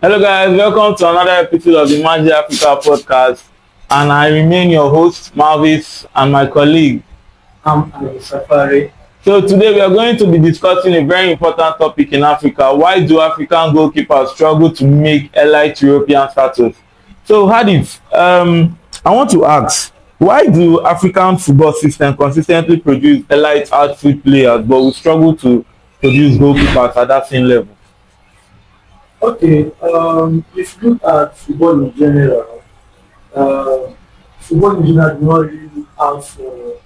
Hello guys, welcome to another episode of the Magic Africa podcast. And I remain your host, Marvis, and my colleague. I'm Ali Safari. So today we are going to be discussing a very important topic in Africa. Why do African goalkeepers struggle to make elite European status? So Hadith, I want to ask, why do African football system consistently produce elite outfield players but we struggle to produce goalkeepers at that same level? Okay, if you look at football in general, uh, football in general do not really look out for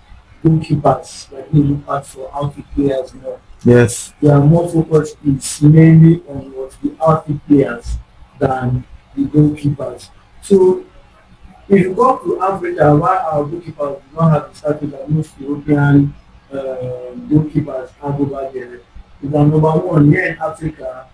goalkeepers like they look out for outfield players. Yes. They are more focused is mainly on what the outfield players than the goalkeepers. So if you go to Africa, why our goalkeepers do not have the status that most European goalkeepers have over there, is that number one, here in Africa,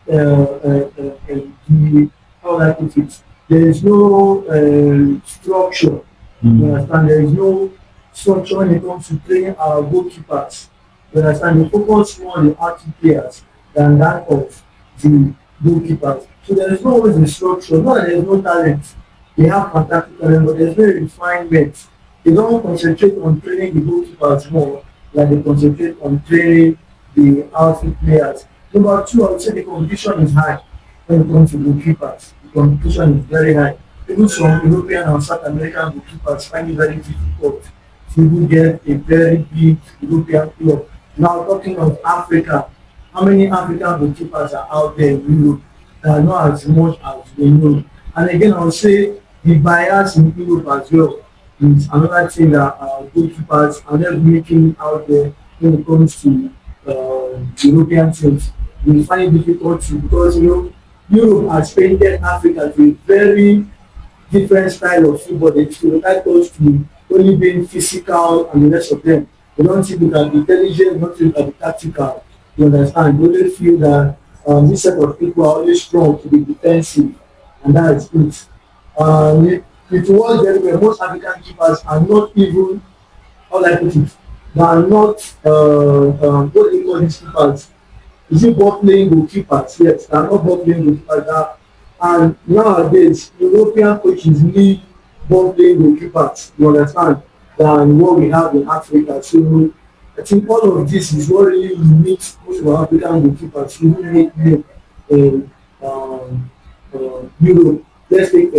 the, how would I put it, there is no structure. You understand? There is no structure when it comes to training our goalkeepers. You understand? They focus more on the active players than that of the goalkeepers. So there is no always a structure. Not that there is no talent. They have fantastic talent, but there's no refinement. They don't concentrate on training the goalkeepers more, like they concentrate on training the outfield players. Number two, I would say the competition is high when it comes to goalkeepers. The competition is very high. Even some European and South American goalkeepers find it very difficult to even get a very big European club. Now talking of Africa, how many African goalkeepers are out there in Europe? There are not as much as they know. And again, I would say the bias in Europe as well is another thing that goalkeepers are not making out there when it comes to European teams. We find it difficult to because Europe has painted Africa to a very different style of football. They stereotype us to only being physical and the rest of them. They don't see look at the intelligence, not look at the tactical. You understand? They only feel that this set of people are always strong to be defensive, and that is it. It was very well. Most African keepers are not even, how I put it, they are not, what do you call these keepers? Is it ball playing goalkeepers? Yes, they are not ball playing goalkeepers. And nowadays, European coaches need ball playing goalkeepers, you understand, than what we have in Africa. So I think all of this is what really limits most of our African goalkeepers to really make them in Europe. Let's take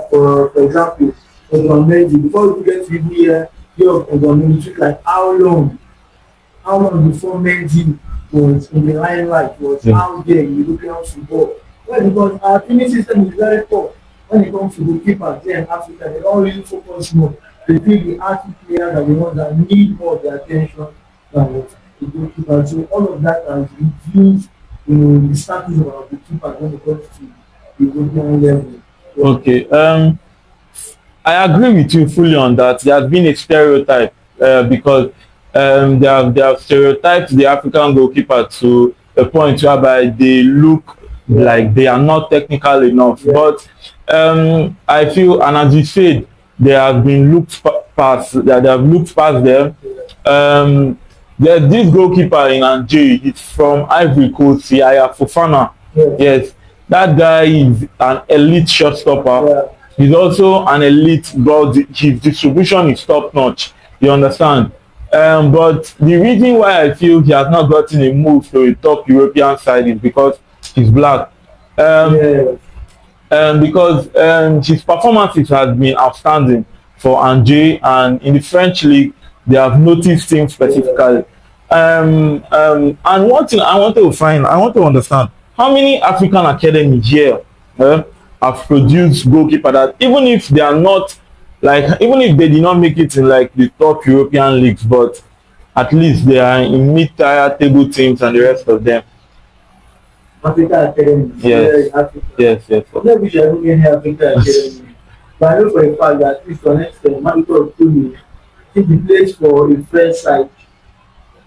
for example, Oguamendi. Before we get to even hear of Oguamendi, it took like how long before Mendy was in the limelight, was out there in European football. Well, because our training system is very poor when it comes to goalkeepers here in Africa. They don't really focus more. They feel the active players are the ones that need more of their attention than what the goalkeepers. So all of that has reduced the status of our goalkeepers when it comes to the European level. Okay. I agree with you fully on that. There has been a stereotype because they have stereotyped the African goalkeeper to a point whereby they look like they are not technical enough. Yeah. But I feel, and as you said, they have been looked past. That they have looked past them. There's this goalkeeper in Nigeria. He's from Ivory Coast, Yaya Fofana. Yeah. Yes, that guy is an elite shotstopper. Yeah. He's also an elite, but his distribution is top notch. You understand? But the reason why I feel he has not gotten a move to a top European side is because he's black. Yeah. Because his performances has been outstanding for Angers, and in the French league they have noticed him specifically. And one thing I want to understand how many African academies here have produced goalkeeper that even if they are not like even if they did not make it in like the top European leagues, but at least they are in mid-tier table teams and the rest of them. Africa Academy. Yes. Africa. Yes. I'm not wish I don't any Africa Academy. But I know for a fact that at least for next time, Michael Tony, if he plays for a French side,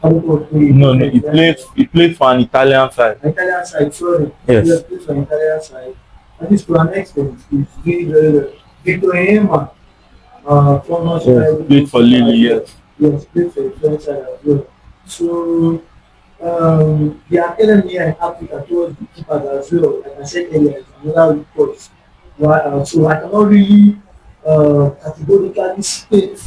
Michael Tony. No, he played for an Italian side. An Italian side, sorry. Yes. He plays for an Italian side. At least for an extent, he's doing very well. Victor Ema, former Yes, played for Lille, yes. Yes, played for the French side as well. So the academy here in Africa towards the keepers as well, like I said earlier, is another weak point. Why, so I cannot really categorically state,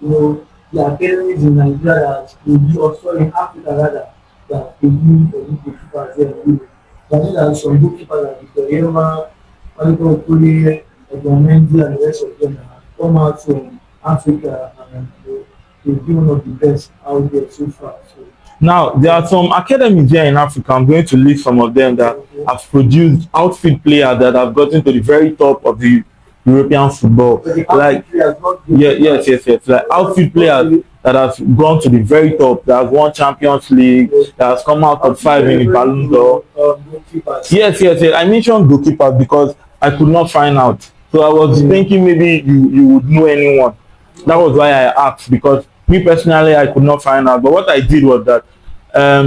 you know, the academies in Nigeria that produce, or sorry, in Africa rather, that produce the good goalkeepers here in Europe. But these are some goalkeepers like Victor Yema, Aliko Okule, Edwin Mendy, and the rest of them that have come out from Africa and they've been one of the best out there so far. So, Now, there are some academies here in Africa. I'm going to list some of them that okay. have produced outfield players that have gotten to the very top of the European football. But the Like, outfit players not yeah, good. yes. Like outfield players that have gone to the very top, that have won Champions League, that has come out top five in the Ballon d'Or. Goalkeepers. Yes. I mentioned goalkeepers because I could not find out. So I was thinking maybe you would know anyone. That was why I asked, because me personally I could not find out. But what I did was that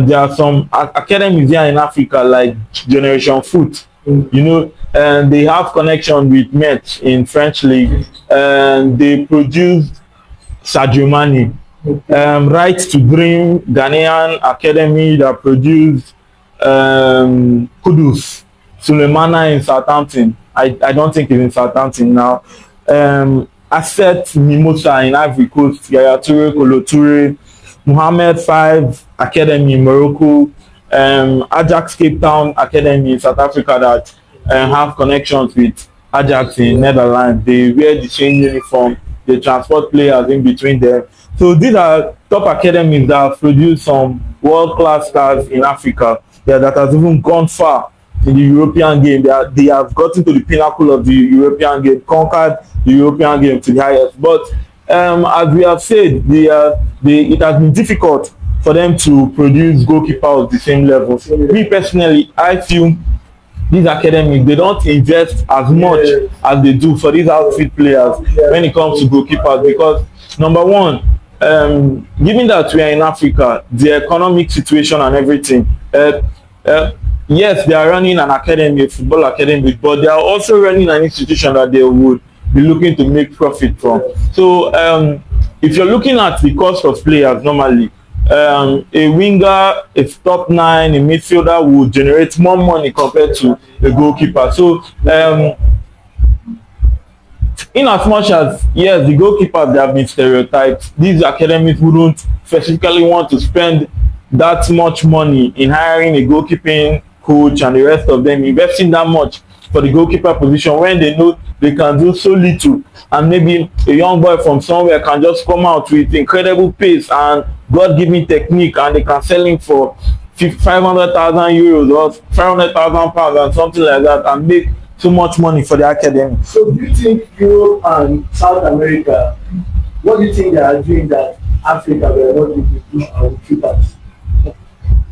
there are some academies here in Africa like Generation Foot, you know, and they have connection with Metz in French league, and they produced Sadio Mane. Right to Dream, Ghanaian academy that produced Kudus, Sulemana in Southampton. I don't think he's in Southampton now. Asset Mimosa in Ivory Coast, Yaya Toure, Kolo Toure, Mohammed Five Academy in Morocco, Ajax Cape Town Academy in South Africa that have connections with Ajax in Netherlands. They wear the same uniform, they transport players in between them. So these are top academies that have produced some world-class stars in Africa, yeah, that has even gone far in the European game. They have gotten to the pinnacle of the European game, conquered the European game to the highest. But as we have said, it has been difficult for them to produce goalkeepers of the same level. Me personally, I feel these academies, they don't invest as much as they do for these outfield players when it comes to goalkeepers, because number one, given that we are in Africa, the economic situation and everything, yes, they are running an academy, a football academy, but they are also running an institution that they would be looking to make profit from. So if you're looking at the cost of players normally, a winger, a top nine, a midfielder would generate more money compared to a goalkeeper. So in as much as yes, the goalkeepers they have been stereotyped, these academies wouldn't specifically want to spend that much money in hiring a goalkeeping coach and the rest of them, investing that much for the goalkeeper position when they know they can do so little, and maybe a young boy from somewhere can just come out with incredible pace and God-given technique, and they can sell him for 500,000 euros or 500,000 pounds and something like that, and make so much money for the academy. So do you think Europe and South America, what do you think they are doing that Africa will not be able to push our keepers?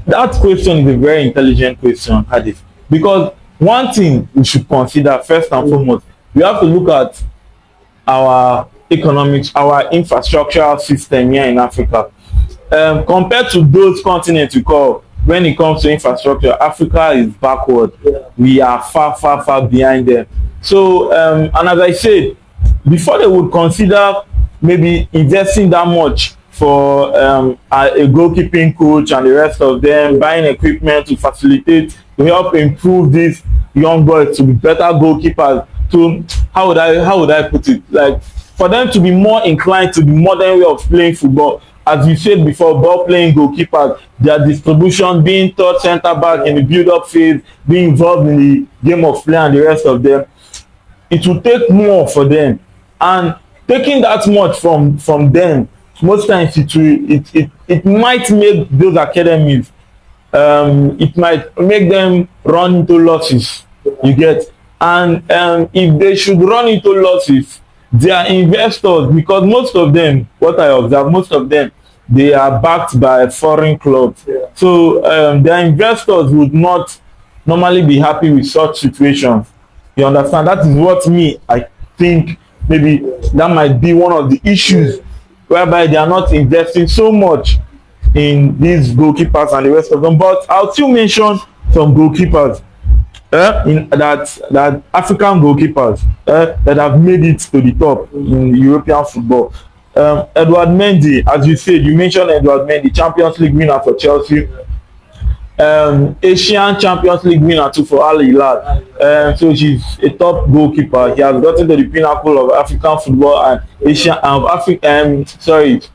That question is a very intelligent question, Hadith, because one thing we should consider first and foremost, we have to look at our economics, our infrastructural system here in Africa. Compared to those continents we call, when it comes to infrastructure, Africa is backward. We are far behind them. So, and as I said, before they would consider maybe investing that much for a goalkeeping coach and the rest of them, buying equipment to facilitate, to help improve these young boys to be better goalkeepers. To how would I put it? Like, for them to be more inclined to the modern way of playing football. As you said before, ball playing goalkeepers, their distribution, being third center back in the build-up phase, being involved in the game of play and the rest of them, it will take more for them. And taking that much from them, most times it might make those academies, it might make them run into losses. You get, and if they should run into losses, their investors, because most of them, what I observe, most of them, they are backed by foreign clubs. So their investors would not normally be happy with such situations. You understand? That is what I think maybe that might be one of the issues whereby they are not investing so much in these goalkeepers and the rest of them. But I'll still mention some goalkeepers in that African goalkeepers that have made it to the top in European football. Edward Mendy, as you said, you mentioned Edward Mendy, Champions League winner for Chelsea. Asian Champions League winner too for Al Hilal. So she's a top goalkeeper. He has gotten to the pinnacle of African football and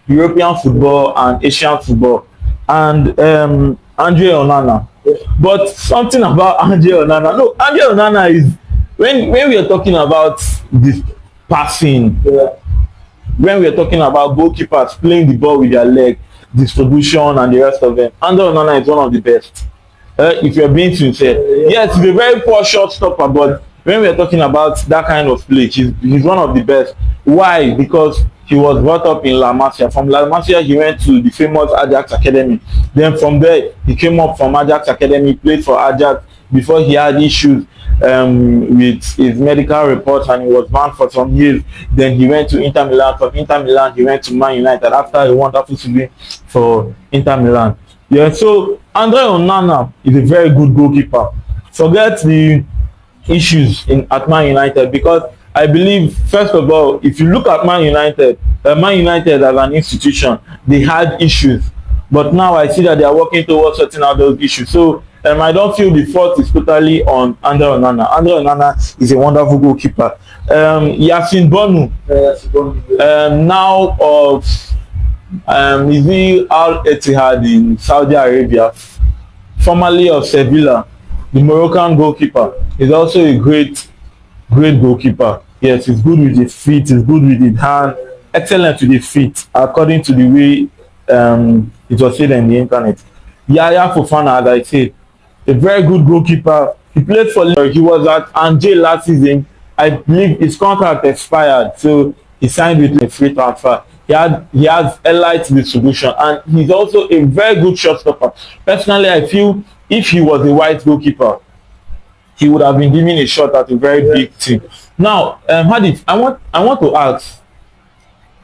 European football and Asian football. And Andre Onana. But something about Andre Onana. No, Andre Onana is when we are talking about this passing, when we are talking about goalkeepers playing the ball with their leg, distribution and the rest of them, Andre Onana is one of the best. If you're being sincere, yes, he's a very poor shot stopper, but when we're talking about that kind of play, he's one of the best. Why? Because he was brought up in La Masia. From La Masia, he went to the famous Ajax Academy. Then from there, he came up from Ajax Academy, played for Ajax before he had issues with his medical reports and he was banned for some years. Then he went to Inter Milan. From Inter Milan, he went to Man United after a wonderful season for Inter Milan. Yeah, so Andre Onana is a very good goalkeeper. Forget the issues at Man United, because I believe, first of all, if you look at Man United as an institution, they had issues. But now I see that they are working towards sorting out those issues. So I don't feel the fault is totally on Andre Onana. Andre Onana is a wonderful goalkeeper. Yasin Bonu, now of is he Al Ittihad in Saudi Arabia, formerly of Sevilla, the Moroccan goalkeeper, is also a great goalkeeper. Yes, he's good with his feet, he's good with his hand, excellent with his feet, according to the way it was said on the internet. Yaya Fofana, as I said, a very good goalkeeper. He played for He was at Angers last season. I believe his contract expired, so he signed with a free transfer. He has elite distribution and he's also a very good shot stopper. Personally, I feel if he was a white goalkeeper, he would have been given a shot at a very big team. Now, Hadith, I want to ask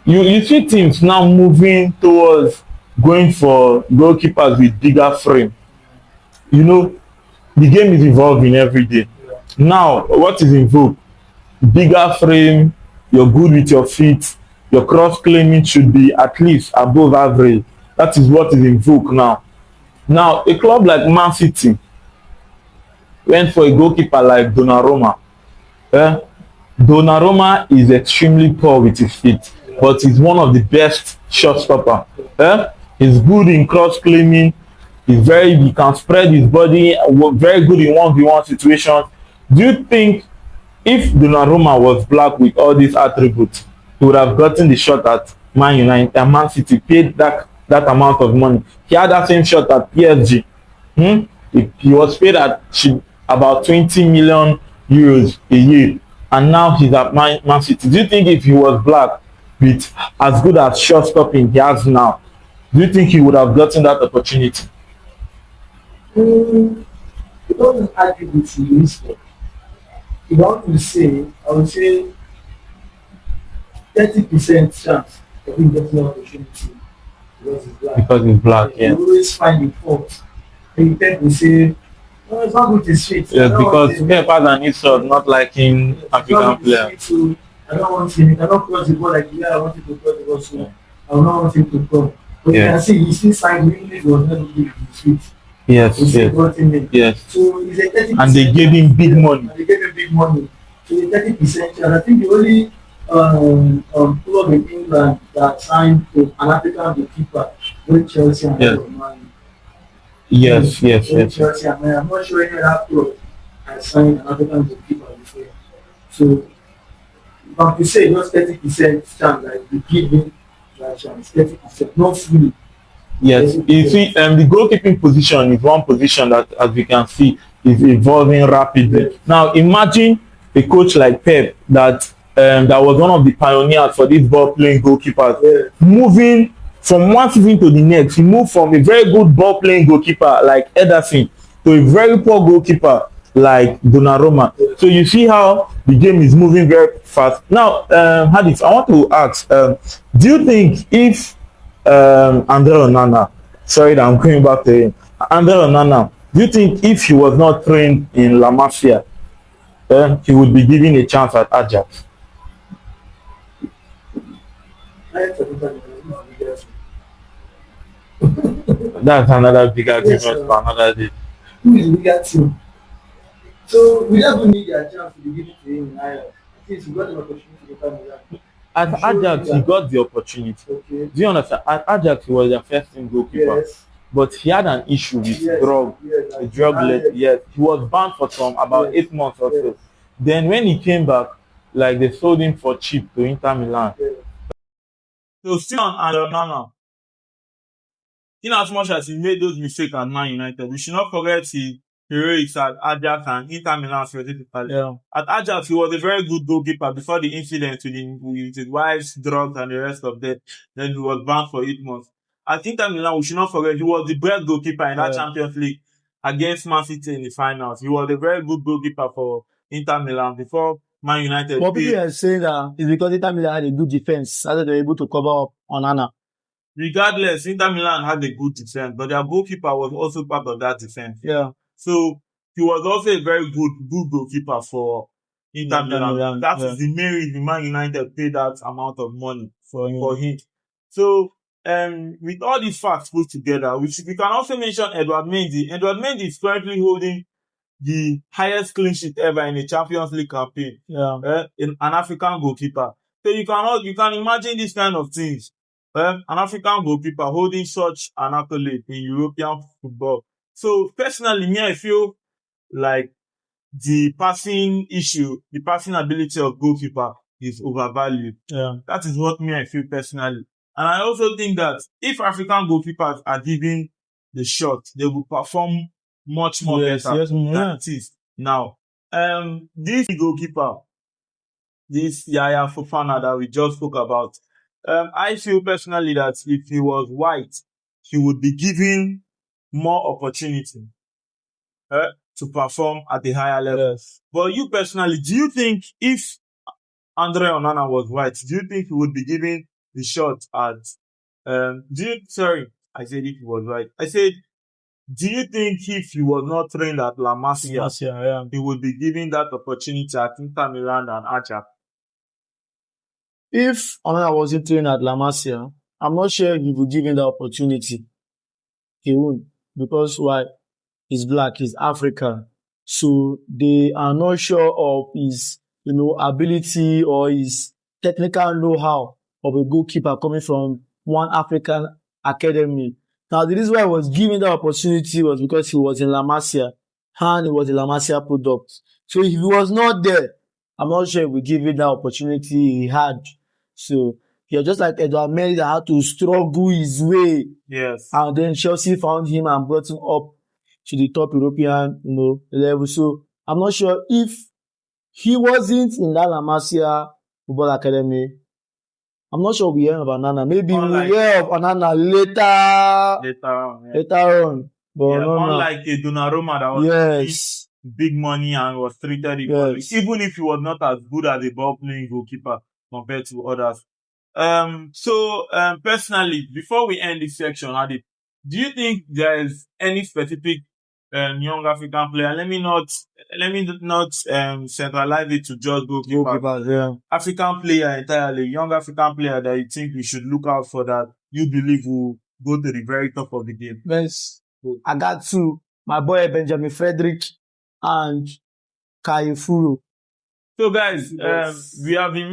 you see teams now moving towards going for goalkeepers with bigger frame. You know, the game is evolving every day. Now, what is in vogue? Bigger frame, you're good with your feet, your cross claiming should be at least above average. That is what is in vogue now. Now, a club like Man City went for a goalkeeper like Donnarumma. Donnarumma is extremely poor with his feet, but he's one of the best shot stopper. He's good in cross claiming. He can spread his body. Very good in 1v1 situations. Do you think if Donnarumma was black with all these attributes, he would have gotten the shot at Man United and Man City, paid that amount of money? He had that same shot at PSG. He was paid at about 20 million euros a year, and now he's at Man City. Do you think if he was black with as good as shot stopping he has now, do you think he would have gotten that opportunity? It doesn't argue with you. If I want to say, I would say 30% chance of him getting an opportunity because he's black. Because he's black, yeah. You always find the fault. And you tend to say, no, it's not with his feet. Yes, because Pepper than his shot, not like in African player. So I don't want him. He cannot cross the ball like I want him to cross the ball. So I will not want him to cross. But you can see he still signed English was not with his feet. Yes, yes. So he's a 30%. And they gave him big money. And they gave him big money. So he's 30%. And I think the only club in England that signed to an African goalkeeper with Chelsea and Man. Yes. Chelsea and Man. I'm not sure any other club has signed an African goalkeeper before. So if I'm to say just 30% chance, like we give him that chance, 30%, not fully. Yes, you see, the goalkeeping position is one position that, as we can see, is evolving rapidly. Now, imagine a coach like Pep that was one of the pioneers for these ball-playing goalkeepers, moving from one season to the next. He moved from a very good ball-playing goalkeeper like Ederson to a very poor goalkeeper like Donnarumma. So you see how the game is moving very fast. Now, Hadith, I want to ask, do you think if Andre Onana, sorry that I'm going back to him, Andre Onana, do you think if he was not trained in La Masia, he would be given a chance at Ajax? That's another big Yes, argument sir. for another day. Who is the bigger team? So we never need their chance to be given to him in Ireland. At least he got an opportunity to come Milan. At To show you Ajax, he that got the opportunity. okay, Do you understand? At Ajax, he was their first team goalkeeper, yes, but he had an issue with yes, drug, yes, a like drug let. Alex, Yes, he was banned for some about yes, 8 months or yes, so. Then when he came back, like they sold him for cheap to Inter Milan. yes, So still on Onana, in as much as he made those mistakes at Man United, we should not forget his heroics at Ajax and Inter Milan specifically. Yeah. At Ajax, he was a very good goalkeeper before the incident with his wife's drugs and the rest of that. Then he was banned for 8 months. At Inter Milan, we should not forget he was the best goalkeeper in that Champions League against Man City in the finals. He was a very good goalkeeper for Inter Milan before Man United. But people are saying that it's because Inter Milan had a good defense, that's why they were able to cover up on Anna. Regardless, Inter Milan had a good defense, but their goalkeeper was also part of that defense. Yeah. So he was also a very good goalkeeper for Inter Milan. That is the main reason Man United paid that amount of money for him. So with all these facts put together, we can also mention Edouard Mendy. Edouard Mendy is currently holding the highest clean sheet ever in a Champions League campaign. Yeah. In an African goalkeeper. So you can imagine these kind of things. An African goalkeeper holding such an accolade in European football. So personally, me, I feel like the passing ability of goalkeeper is overvalued. Yeah. That is what me, I feel personally. And I also think that if African goalkeepers are given the shot, they will perform much more better than it is now. This goalkeeper, this Yaya Fofana that we just spoke about, I feel personally that if he was white, he would be given more opportunity to perform at a higher level. Yes. But you personally, do you think if Andre Onana was white, do you think he would be given the shot at I said if he was white. I said, do you think if he was not trained at La Masia, he would be given that opportunity at Inter Milan and Ajax? If Onana wasn't trained at La Masia, I'm not sure he would give him the opportunity. He won't. Because why? He's black, he's African. So they are not sure of his, ability or his technical know-how of a goalkeeper coming from one African academy. Now, the reason why he was given the opportunity was because he was in La Masia and he was a La Masia product. So if he was not there, I'm not sure if we give him that opportunity he had. So yeah, just like Edouard Mendy that had to struggle his way. Yes. And then Chelsea found him and brought him up to the top European, level. So I'm not sure if he wasn't in that La Masia Football Academy. I'm not sure we hear of Onana. Maybe we'll hear of Onana later on. But unlike a Donnarumma that was big money and was treated equally, even if he was not as good as a ball playing goalkeeper compared to others. Personally, before we end this section, Adi, do you think there is any specific young African player? Let me not centralize it to just goalkeepers. African player entirely, young African player that you think we should look out for that you believe will go to the very top of the game. Yes, I got two. My boy Benjamin Frederick and Kai Furu. So guys, we have been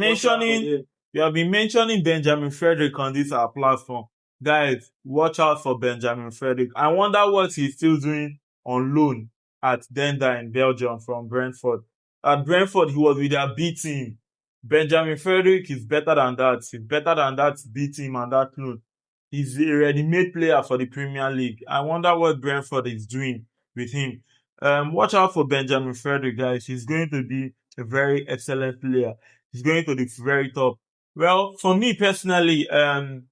mentioning Benjamin Frederick on this our platform. Guys, watch out for Benjamin Frederick. I wonder what he's still doing on loan at Denda in Belgium from Brentford. At Brentford, he was with their B team. Benjamin Frederick is better than that. He's better than that B team and that loan. He's a ready-made player for the Premier League. I wonder what Brentford is doing with him. Watch out for Benjamin Frederick, guys. He's going to be a very excellent player. He's going to the very top. Well, for me personally, Otto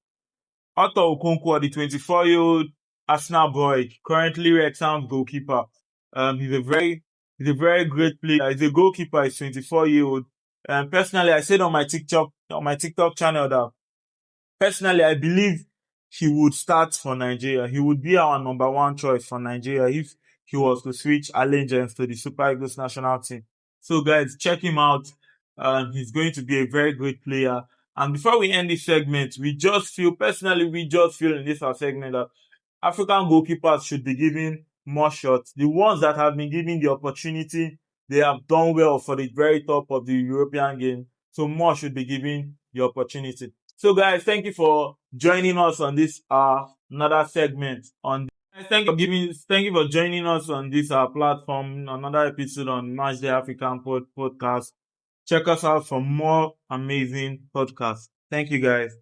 Okonkwo, the 24-year-old Arsenal boy, currently Wrexham's goalkeeper. He's a very great player. He's a goalkeeper. He's 24-year-old. Personally, I said on my TikTok channel that personally I believe he would start for Nigeria. He would be our number one choice for Nigeria if he was to switch allegiance to the Super Eagles national team. So guys, check him out. He's going to be a very great player. And before we end this segment, we just feel in this segment that African goalkeepers should be given more shots. The ones that have been given the opportunity, they have done well for the very top of the European game. So more should be given the opportunity. So guys, thank you for joining us on this another segment on thank you for joining us on this platform, another episode on Match Day African podcast. Check us out for more amazing podcasts. Thank you guys.